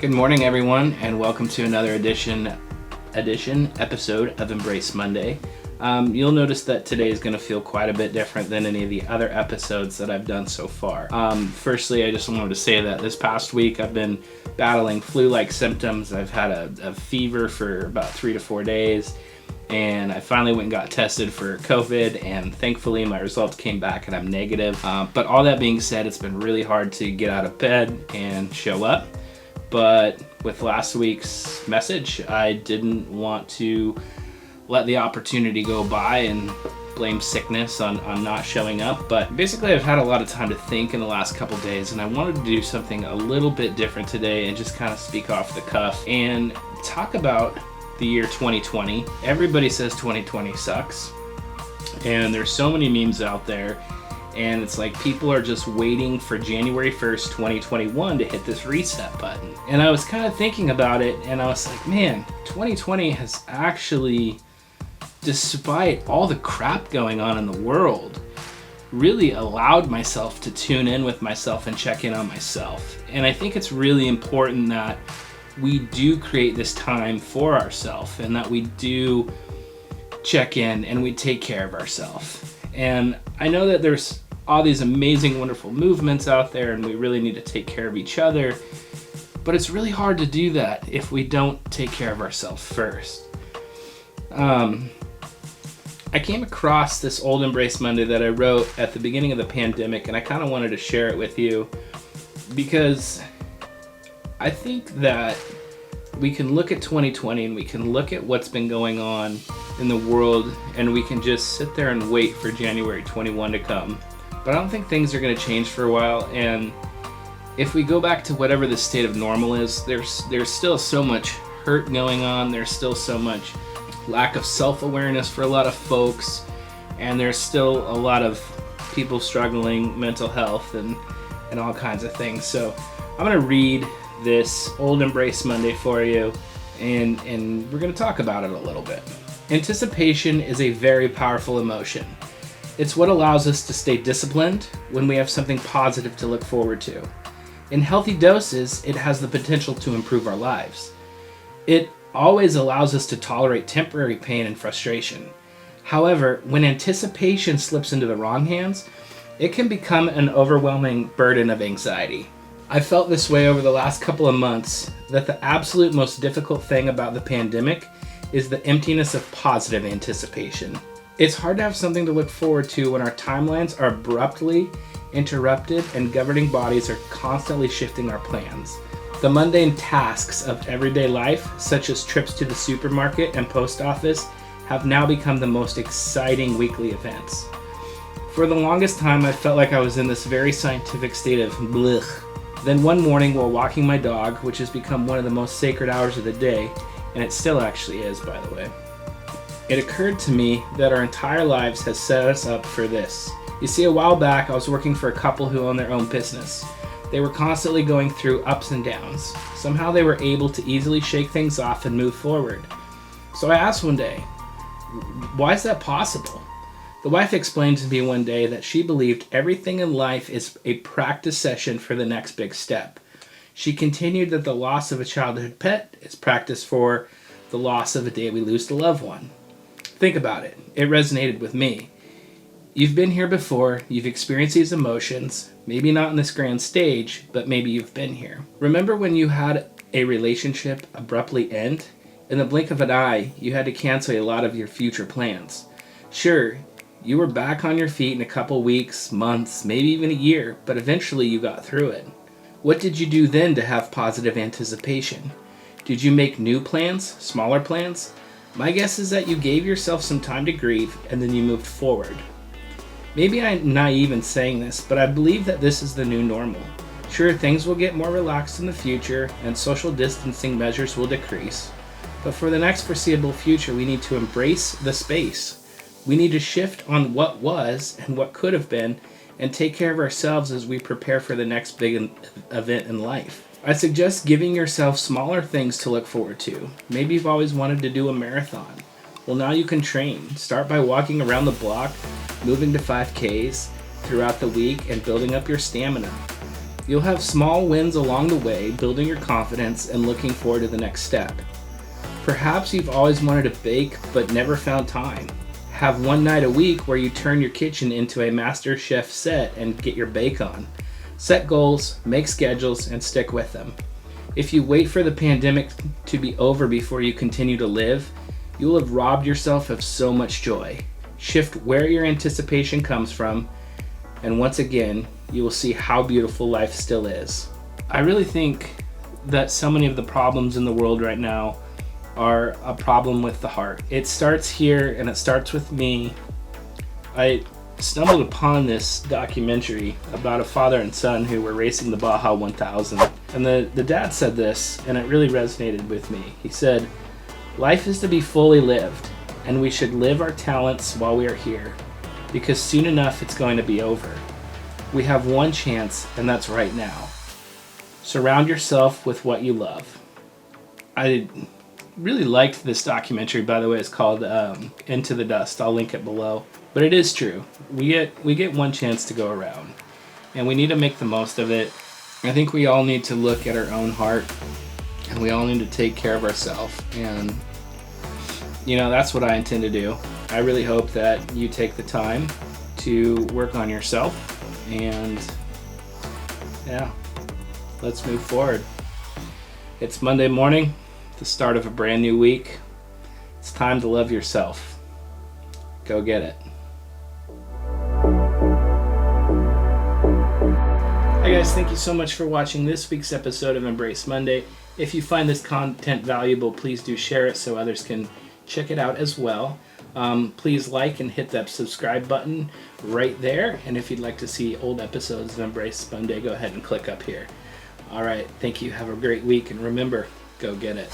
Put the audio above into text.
Good morning, everyone, and welcome to another episode of Embrace Monday. You'll notice that today is going to feel quite a bit different than any of the other episodes that I've done so far. Firstly, I just wanted to say that this past week I've been battling flu-like symptoms. I've had a fever for about 3 to 4 days, and I finally went and got tested for COVID, and thankfully my results came back and I'm negative. But all that being said, it's been really hard to get out of bed and show up. But with last week's message, I didn't want to let the opportunity go by and blame sickness on not showing up. But basically, I've had a lot of time to think in the last couple days, and I wanted to do something a little bit different today and just kind of speak off the cuff and talk about the year 2020. Everybody says 2020 sucks, and there's so many memes out there. And it's like people are just waiting for January 1st, 2021 to hit this reset button. And I was kind of thinking about it, and I was like, man, 2020 has actually, despite all the crap going on in the world, really allowed myself to tune in with myself and check in on myself. And I think it's really important that we do create this time for ourselves and that we do check in and we take care of ourselves. And I know that there's all these amazing, wonderful movements out there, and we really need to take care of each other. But it's really hard to do that if we don't take care of ourselves first. I came across this old Embrace Monday that I wrote at the beginning of the pandemic, and I kind of wanted to share it with you because I think that we can look at 2020 and we can look at what's been going on in the world, and we can just sit there and wait for January 21 to come. But I don't think things are going to change for a while, and if we go back to whatever the state of normal is, there's still so much hurt going on, there's still so much lack of self-awareness for a lot of folks, and there's still a lot of people struggling mental health and all kinds of things. So I'm going to read this old Embrace Monday for you, and we're going to talk about it a little bit. Anticipation is a very powerful emotion. It's what allows us to stay disciplined when we have something positive to look forward to. In healthy doses, it has the potential to improve our lives. It always allows us to tolerate temporary pain and frustration. However, when anticipation slips into the wrong hands, it can become an overwhelming burden of anxiety. I felt this way over the last couple of months, that the absolute most difficult thing about the pandemic is the emptiness of positive anticipation. It's hard to have something to look forward to when our timelines are abruptly interrupted and governing bodies are constantly shifting our plans. The mundane tasks of everyday life, such as trips to the supermarket and post office, have now become the most exciting weekly events. For the longest time, I felt like I was in this very scientific state of blech. Then one morning while walking my dog, which has become one of the most sacred hours of the day, and it still actually is, by the way, it occurred to me that our entire lives has set us up for this. You see, a while back, I was working for a couple who own their own business. They were constantly going through ups and downs. Somehow they were able to easily shake things off and move forward. So I asked one day, why is that possible? The wife explained to me one day that she believed everything in life is a practice session for the next big step. She continued that the loss of a childhood pet is practice for the loss of a day we lose a loved one. Think about it. It resonated with me. You've been here before, you've experienced these emotions, maybe not on this grand stage, but maybe you've been here. Remember when you had a relationship abruptly end? In the blink of an eye, you had to cancel a lot of your future plans. Sure, you were back on your feet in a couple weeks, months, maybe even a year, but eventually you got through it. What did you do then to have positive anticipation? Did you make new plans, smaller plans? My guess is that you gave yourself some time to grieve and then you moved forward. Maybe I'm naive in saying this, but I believe that this is the new normal. Sure, things will get more relaxed in the future and social distancing measures will decrease. But for the next foreseeable future, we need to embrace the space. We need to shift on what was and what could have been and take care of ourselves as we prepare for the next big event in life. I suggest giving yourself smaller things to look forward to. Maybe you've always wanted to do a marathon. Well, now you can train. Start by walking around the block, moving to 5Ks throughout the week, and building up your stamina. You'll have small wins along the way, building your confidence and looking forward to the next step. Perhaps you've always wanted to bake but never found time. Have one night a week where you turn your kitchen into a master chef set and get your bake on. Set goals, make schedules, and stick with them. If you wait for the pandemic to be over before you continue to live, you will have robbed yourself of so much joy. Shift where your anticipation comes from, and once again, you will see how beautiful life still is. I really think that so many of the problems in the world right now are a problem with the heart. It starts here, and it starts with me. I stumbled upon this documentary about a father and son who were racing the Baja 1000. And the dad said this, and it really resonated with me. He said, "Life is to be fully lived, and we should live our talents while we are here, because soon enough it's going to be over. We have one chance, and that's right now. Surround yourself with what you love." I really liked this documentary, by the way. It's called Into the Dust. I'll link it below. But it is true. We get one chance to go around, and we need to make the most of it. I think we all need to look at our own heart, and we all need to take care of ourselves. And, that's what I intend to do. I really hope that you take the time to work on yourself, and let's move forward. It's Monday morning, the start of a brand new week. It's time to love yourself. Go get it. Hi guys, thank you so much for watching this week's episode of Embrace Monday. If you find this content valuable, please do share it so others can check it out as well. Please like and hit that subscribe button right there. And if you'd like to see old episodes of Embrace Monday, go ahead and click up here. All right, thank you. Have a great week. And remember, go get it.